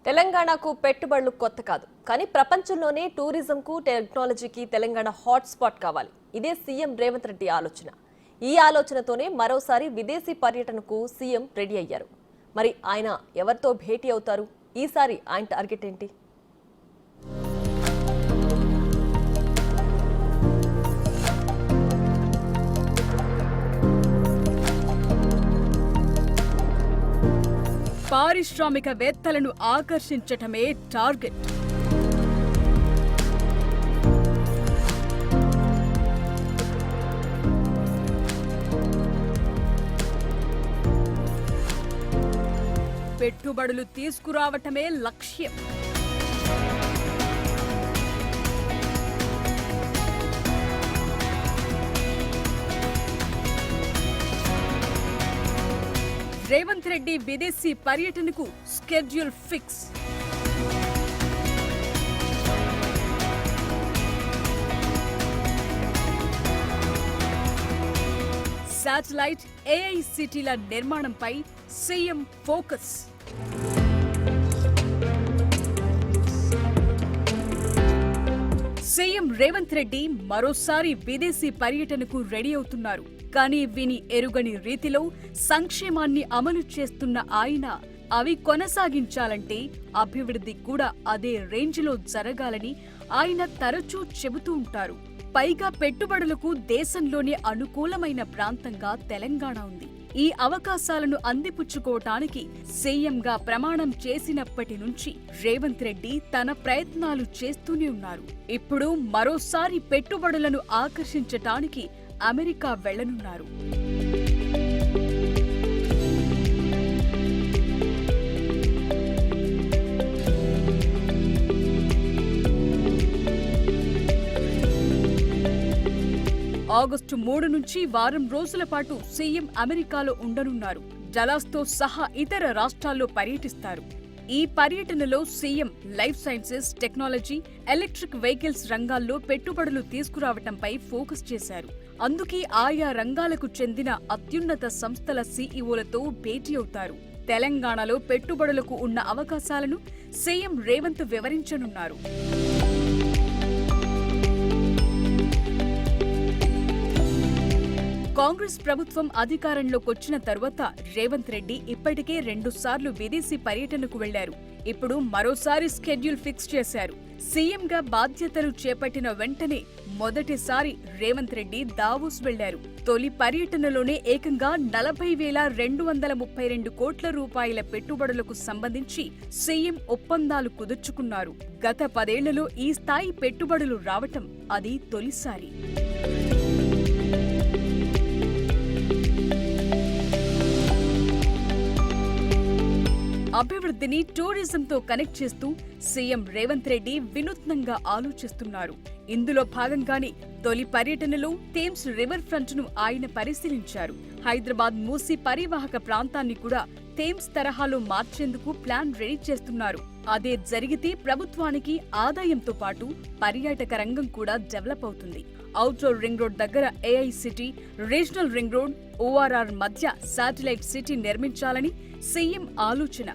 తెలంగాణకు పెట్టుబడులు కొత్త కాదు, కానీ ప్రపంచంలోనే టూరిజంకు టెక్నాలజీకి తెలంగాణ హాట్ స్పాట్ కావాలి. ఇదే సీఎం రేవంత్ రెడ్డి ఆలోచన. ఈ ఆలోచనతోనే మరోసారి విదేశీ పర్యటనకు సీఎం రెడీ అయ్యారు. మరి ఆయన ఎవరితో భేటీ అవుతారు? ఈసారి ఆయన టార్గెట్ ఏంటి? పారిశ్రామికవేత్తలను ఆకర్షించటమే టార్గెట్. పెట్టుబడులు తీసుకురావటమే లక్ష్యం. రేవంత్ రెడ్డి విదేశీ పర్యటనకు స్కెడ్యూల్ ఫిక్స్. శాటిలైట్ ఏఐ సిటీల నిర్మాణంపై CM focus. CM Revanth Reddy మరోసారి విదేశీ పర్యటనకు రెడీ అవుతున్నారు. కానీ విని ఎరుగని రీతిలో సంక్షేమాన్ని అమలు చేస్తున్న ఆయన అవి కొనసాగించాలంటే అభివృద్ధి కూడా అదే రేంజ్లో జరగాలని ఆయన తరచూ చెబుతూ ఉంటారు. పైగా పెట్టుబడులకు దేశంలోనే అనుకూలమైన ప్రాంతంగా తెలంగాణ ఉంది. ఈ అవకాశాలను అందిపుచ్చుకోవటానికి సీఎంగా ప్రమాణం చేసినప్పటి నుంచి రేవంత్ రెడ్డి తన ప్రయత్నాలు చేస్తూనే ఉన్నారు. ఇప్పుడు మరోసారి పెట్టుబడులను ఆకర్షించటానికి అమెరికా వెళ్లనున్నారు. ఆగస్టు 3 నుంచి వారం రోజుల పాటు సీఎం అమెరికాలో ఉండనున్నారు. డలాస్తో సహా ఇతర రాష్ట్రాల్లో పర్యటిస్తారు. ఈ పర్యటనలో CM life sciences, technology, electric vehicles రంగాల్లో పెట్టుబడులు తీసుకురావటంపై ఫోకస్ చేశారు. అందుకే ఆయా రంగాలకు చెందిన అత్యున్నత సంస్థల సీఈఓలతో భేటీ అవుతారు. తెలంగాణలో పెట్టుబడులకు ఉన్న అవకాశాలను సీఎం రేవంత్ వివరించనున్నారు. కాంగ్రెస్ ప్రభుత్వం అధికారంలోకొచ్చిన తరువాత రేవంత్ రెడ్డి ఇప్పటికే 2 సార్లు విదేశీ పర్యటనకు వెళ్లారు. ఇప్పుడు మరోసారి స్కెడ్యూల్ ఫిక్స్ చేశారు. సీఎంగా బాధ్యతలు చేపట్టిన వెంటనే మొదటిసారి రేవంత్ రెడ్డి దావోస్ వెళ్లారు. తొలి పర్యటనలోనే ఏకంగా 40,232 కోట్ల రూపాయల పెట్టుబడులకు సంబంధించి సీఎం ఒప్పందాలు కుదుర్చుకున్నారు. గత 10 ఏళ్లలో ఈ స్థాయి పెట్టుబడులు రావటం అది తొలిసారి. అభివృద్ధిని టూరిజంతో కనెక్ట్ చేస్తూ సీఎం రేవంత్ రెడ్డి వినూత్నంగా ఆలోచిస్తున్నారు. ఇందులో భాగంగానే తొలి పర్యటనలో థేమ్స్ రివర్ ఫ్రంట్ ను ఆయన పరిశీలించారు. హైదరాబాద్ మూసీ పరివాహక ప్రాంతాన్ని కూడా థేమ్స్ తరహాలో మార్చేందుకు ప్లాన్ రెడీ చేస్తున్నారు. అదే జరిగితే ప్రభుత్వానికి ఆదాయంతో పాటు పర్యాటక రంగం కూడా డెవలప్ అవుతుంది. ఔటర్ రింగ్ రోడ్ దగ్గర AI city, regional ring road, ORR మధ్య శాటిలైట్ సిటీ నిర్మించాలని సీఎం ఆలోచన.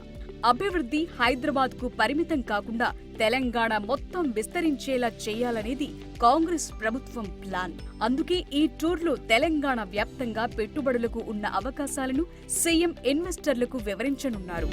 అభివృద్ధి హైదరాబాద్ కు పరిమితం కాకుండా తెలంగాణ మొత్తం విస్తరించేలా చేయాలనేది కాంగ్రెస్ ప్రభుత్వం ప్లాన్. అందుకే ఈ టూర్లో తెలంగాణ వ్యాప్తంగా పెట్టుబడులకు ఉన్న అవకాశాలను సీఎం ఇన్వెస్టర్లకు వివరించనున్నారు.